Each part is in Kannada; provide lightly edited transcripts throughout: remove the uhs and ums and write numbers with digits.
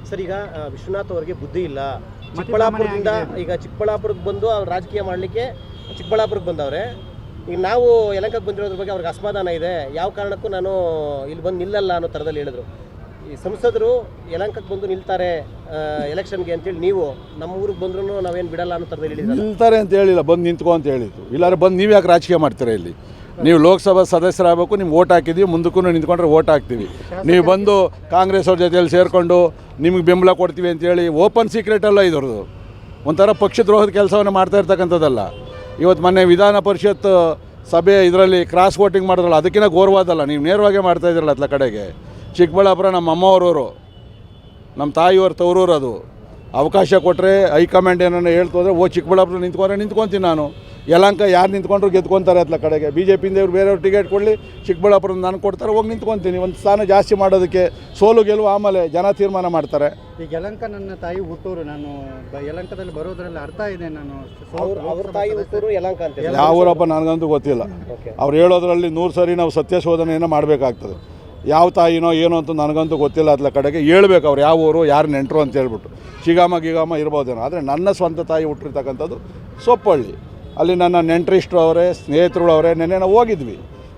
ಸರ್, ಈಗ ವಿಶ್ವನಾಥ್ ಅವರಿಗೆ ಬುದ್ಧಿ ಇಲ್ಲ. ಚಿಕ್ಕಬಳ್ಳಾಪುರದಿಂದ ಈಗ ಚಿಕ್ಕಬಳ್ಳಾಪುರಕ್ಕೆ ಬಂದು ಅವ್ರು ರಾಜಕೀಯ ಮಾಡಲಿಕ್ಕೆ ಚಿಕ್ಕಬಳ್ಳಾಪುರಕ್ಕೆ ಬಂದವ್ರೆ. ಈಗ ನಾವು ಯಲಹಂಕಕ್ಕೆ ಬಂದಿರೋದ್ರ ಬಗ್ಗೆ ಅವ್ರಿಗೆ ಅಸಮಾಧಾನ ಇದೆ. ಯಾವ ಕಾರಣಕ್ಕೂ ನಾನು ಇಲ್ಲಿ ಬಂದು ನಿಲ್ಲಲ್ಲ ಅನ್ನೋ ಥರದಲ್ಲಿ ಹೇಳಿದ್ರು. ಈ ಸಂಸದರು ಯಲಹಂಕಕ್ಕೆ ಬಂದು ನಿಲ್ತಾರೆ ಎಲೆಕ್ಷನ್ಗೆ ಅಂತೇಳಿ ನೀವು ನಮ್ಮ ಊರಿಗೆ ಬಂದ್ರೂ ನಾವೇನು ಬಿಡಲ್ಲ ಅನ್ನೋ ಥರದಲ್ಲಿ ಹೇಳಿದ್ರು. ನಿಲ್ತಾರೆ ಅಂತ ಹೇಳಿಲ್ಲ, ಬಂದು ನಿಂತ್ಕೊ ಅಂತ ಹೇಳಿದ್ದು. ಇಲ್ಲಾಂದ್ರೆ ಬಂದು ನೀವು ಯಾಕೆ ರಾಜಕೀಯ ಮಾಡ್ತೀರಾ? ಇಲ್ಲಿ ನೀವು ಲೋಕಸಭಾ ಸದಸ್ಯರಾಗಬೇಕು, ನಿಮ್ಗೆ ಓಟ್ ಹಾಕಿದ್ದೀವಿ, ಮುಂದಕ್ಕೂ ನಿಂತ್ಕೊಂಡ್ರೆ ಓಟ್ ಹಾಕ್ತೀವಿ. ನೀವು ಬಂದು ಕಾಂಗ್ರೆಸ್ ಅವ್ರ ಜೊತೆಯಲ್ಲಿ ಸೇರಿಕೊಂಡು ನಿಮಗೆ ಬೆಂಬಲ ಕೊಡ್ತೀವಿ ಅಂತೇಳಿ ಓಪನ್ ಸೀಕ್ರೆಟಲ್ಲ ಇದ್ರದ್ದು. ಒಂಥರ ಪಕ್ಷದ್ರೋಹದ ಕೆಲಸವನ್ನು ಮಾಡ್ತಾ ಇರ್ತಕ್ಕಂಥದ್ದಲ್ಲ. ಇವತ್ತು ಮೊನ್ನೆ ವಿಧಾನ ಪರಿಷತ್ ಸಭೆ ಇದರಲ್ಲಿ ಕ್ರಾಸ್ ವೋಟಿಂಗ್ ಮಾಡಿದ್ರಲ್ಲ, ಅದಕ್ಕಿಂತ ಗೌರವಾದಲ್ಲ. ನೀವು ನೇರವಾಗಿ ಮಾಡ್ತಾಯಿದ್ರಲ್ಲ ಅತ್ಲ ಕಡೆಗೆ. ಚಿಕ್ಕಬಳ್ಳಾಪುರ ನಮ್ಮ ಅಮ್ಮವರವರು, ನಮ್ಮ ತಾಯಿಯವ್ರ ತವರೂರು. ಅದು ಅವಕಾಶ ಕೊಟ್ಟರೆ ಹೈಕಮಾಂಡ್ ಏನೋ ಹೇಳ್ತು ಅಂದರೆ ಚಿಕ್ಕಬಳ್ಳಾಪುರ ನಿಂತ್ಕೊಂತೀನಿ ನಾನು. ಯಲಹಂಕ ಯಾರು ನಿಂತ್ಕೊಂಡ್ರು ಗೆದ್ಕೊತಾರೆ ಅತ್ಲ ಕಡೆಗೆ. ಬಿ ಜೆ ಪಿಯಿಂದ ಇವ್ರು ಬೇರೆಯವ್ರು ಟಿಕೆಟ್ ಕೊಡಲಿ, ಚಿಕ್ಕಬಳ್ಳಾಪುರದ ನಾನು ಕೊಡ್ತಾರೆ, ಹೋಗಿ ನಿಂತ್ಕೊತೀನಿ. ಒಂದು ಸ್ಥಾನ ಜಾಸ್ತಿ ಮಾಡೋದಕ್ಕೆ ಸೋಲು ಗೆಲುವು ಆಮೇಲೆ ಜನ ತೀರ್ಮಾನ ಮಾಡ್ತಾರೆ. ಈಗ ಯಲಹಂಕ ನನ್ನ ತಾಯಿ ಹುಟ್ಟೂರು. ನಾನು ಯಲಹಂಕದಲ್ಲಿ ಬರೋದ್ರಲ್ಲಿ ಅರ್ಥ ಇದೆ. ನಾನು ಅವ್ರ ತಾಯಿ ಹುಟ್ಟೂರು ಯಲಹಂಕ ಅಂತ. ಯಾವ ಊರಪ್ಪ ನನಗಂತೂ ಗೊತ್ತಿಲ್ಲ. ಅವ್ರು ಹೇಳೋದ್ರಲ್ಲಿ 100 ಸರಿ ನಾವು ಸತ್ಯಶೋಧನೆಯನ್ನು ಮಾಡಬೇಕಾಗ್ತದೆ. ಯಾವ ತಾಯಿನೋ ಏನೋ ಅಂತ ನನಗಂತೂ ಗೊತ್ತಿಲ್ಲ. ಅತ್ಲ ಕಡೆಗೆ ಹೇಳ್ಬೇಕು ಅವ್ರು ಯಾವ ಊರು, ಯಾರು ನೆಂಟರು ಅಂತ ಹೇಳ್ಬಿಟ್ಟು. ಗಿಗಾಮ ಇರ್ಬೋದೇನೋ. ಆದರೆ ನನ್ನ ಸ್ವಂತ ತಾಯಿ ಹುಟ್ಟಿರ್ತಕ್ಕಂಥದ್ದು ಸೊಪ್ಪಳ್ಳಿ. ಅಲ್ಲಿ ನನ್ನ ನೆಂಟರಿಷ್ಟರು ಅವರೇ, ಸ್ನೇಹಿತರು ಅವರೇ. ನೆನ್ನೆ ನಾವು ಹೋಗಿದ್ವಿ,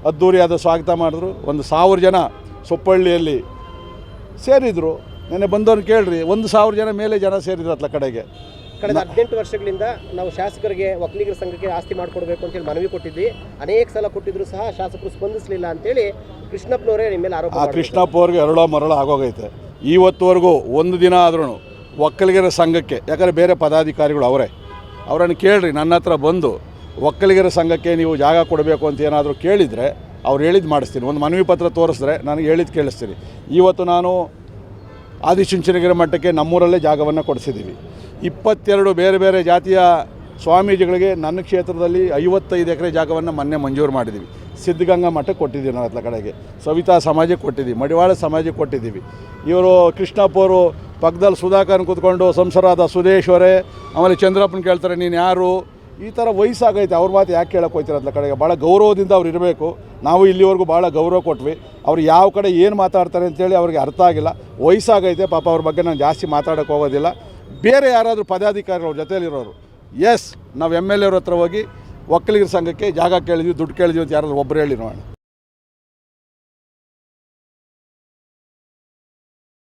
ಅದ್ದೂರಿಯಾದ ಸ್ವಾಗತ ಮಾಡಿದ್ರು. 1,000 ಜನ ಸೊಪ್ಪಳ್ಳಿಯಲ್ಲಿ ಸೇರಿದರು. ನೆನ್ನೆ ಬಂದವ್ರು ಕೇಳ್ರಿ, 1,000 ಜನ ಮೇಲೆ ಜನ ಸೇರಿದ್ರು ಅತ್ಲ ಕಡೆಗೆ. ಕಳೆದ 18 ವರ್ಷಗಳಿಂದ ನಾವು ಶಾಸಕರಿಗೆ ಒಕ್ಕಲಿಗರ ಸಂಘಕ್ಕೆ ಆಸ್ತಿ ಮಾಡಿಕೊಡ್ಬೇಕು ಅಂತೇಳಿ ಮನವಿ ಕೊಟ್ಟಿದ್ವಿ. ಅನೇಕ ಸಲ ಕೊಟ್ಟಿದ್ರು ಸಹ ಶಾಸಕರು ಸ್ಪಂದಿಸಲಿಲ್ಲ ಅಂತೇಳಿ ಕೃಷ್ಣಪ್ಪನವರೇ ನಿಮ್ಮ ಮೇಲೆ ಆರೋಪ. ಕೃಷ್ಣಪ್ಪ ಅವ್ರಿಗೆ ಎರಡೋ ಮರಳು ಆಗೋಗೈತೆ. ಇವತ್ತುವರೆಗೂ ಒಂದು ದಿನ ಆದ್ರೂ ಒಕ್ಕಲಿಗರ ಸಂಘಕ್ಕೆ, ಯಾಕಂದರೆ ಬೇರೆ ಪದಾಧಿಕಾರಿಗಳು ಅವರನ್ನು ಕೇಳ್ರಿ. ನನ್ನ ಹತ್ರ ಬಂದು ಒಕ್ಕಲಿಗರ ಸಂಘಕ್ಕೆ ನೀವು ಜಾಗ ಕೊಡಬೇಕು ಅಂತ ಏನಾದರೂ ಕೇಳಿದರೆ ಅವ್ರು ಹೇಳಿದ್ದು ಮಾಡಿಸ್ತೀನಿ. ಒಂದು ಮನವಿ ಪತ್ರ ತೋರಿಸಿದ್ರೆ ನನಗೆ ಹೇಳಿದ್ದು ಕೇಳಿಸ್ತೀನಿ. ಇವತ್ತು ನಾನು ಆದಿಚುಂಚನಗಿರಿ ಮಠಕ್ಕೆ ನಮ್ಮೂರಲ್ಲೇ ಜಾಗವನ್ನು ಕೊಡಿಸಿದ್ದೀವಿ. 22 ಬೇರೆ ಬೇರೆ ಜಾತಿಯ ಸ್ವಾಮೀಜಿಗಳಿಗೆ ನನ್ನ ಕ್ಷೇತ್ರದಲ್ಲಿ 55 ಎಕರೆ ಜಾಗವನ್ನು ಮೊನ್ನೆ ಮಂಜೂರು ಮಾಡಿದ್ದೀವಿ. ಸಿದ್ಧಗಂಗಾ ಮಠಕ್ಕೆ ಕೊಟ್ಟಿದ್ದೀವಿ ನಾವು ಅತ್ಲ ಕಡೆಗೆ. ಸವಿತಾ ಸಮಾಜಕ್ಕೆ ಕೊಟ್ಟಿದ್ದೀವಿ, ಮಡಿವಾಳ ಸಮಾಜಕ್ಕೆ ಕೊಟ್ಟಿದ್ದೀವಿ. ಇವರು ಕೃಷ್ಣಪ್ಪ ಅವರು ಪಕ್ಕದಲ್ಲಿ ಸುಧಾಕರ್ನ ಕೂತ್ಕೊಂಡು ಸಂಸರಾದ ಸುದೇಶ್ವರೇ ಆಮೇಲೆ ಚಂದ್ರಪ್ಪನ ಕೇಳ್ತಾರೆ ನೀನು ಯಾರು. ಈ ಥರ ವಯಸ್ಸಾಗೈತೆ, ಅವ್ರ ಮಾತು ಯಾಕೆ ಕೇಳೋಕೆ ಹೋಗ್ತೀರ ಅತ್ಲ ಕಡೆಗೆ. ಭಾಳ ಗೌರವದಿಂದ ಅವ್ರು ಇರಬೇಕು. ನಾವು ಇಲ್ಲಿವರೆಗೂ ಭಾಳ ಗೌರವ ಕೊಟ್ವಿ. ಅವ್ರು ಯಾವ ಕಡೆ ಏನು ಮಾತಾಡ್ತಾರೆ ಅಂತೇಳಿ ಅವ್ರಿಗೆ ಅರ್ಥ ಆಗಿಲ್ಲ. ವಯಸ್ಸಾಗೈತೆ ಪಾಪ, ಅವ್ರ ಬಗ್ಗೆ ನಾನು ಜಾಸ್ತಿ ಮಾತಾಡೋಕ್ಕೆ ಹೋಗೋದಿಲ್ಲ. ಬೇರೆ ಯಾರಾದರೂ ಪದಾಧಿಕಾರಿಗಳು ಜೊತೆಯಲ್ಲಿರೋರು ನಾವು MLA ಅವ್ರ ಹತ್ರ ಹೋಗಿ ಒಕ್ಕಲಿಗರ ಸಂಘಕ್ಕೆ ಜಾಗ ಕೇಳಿದ್ವಿ, ದುಡ್ಡು ಕೇಳಿದ್ವಿ ಅಂತ ಯಾರಾದರೂ ಒಬ್ಬರು ಹೇಳಿ ನೋಡೋಣ.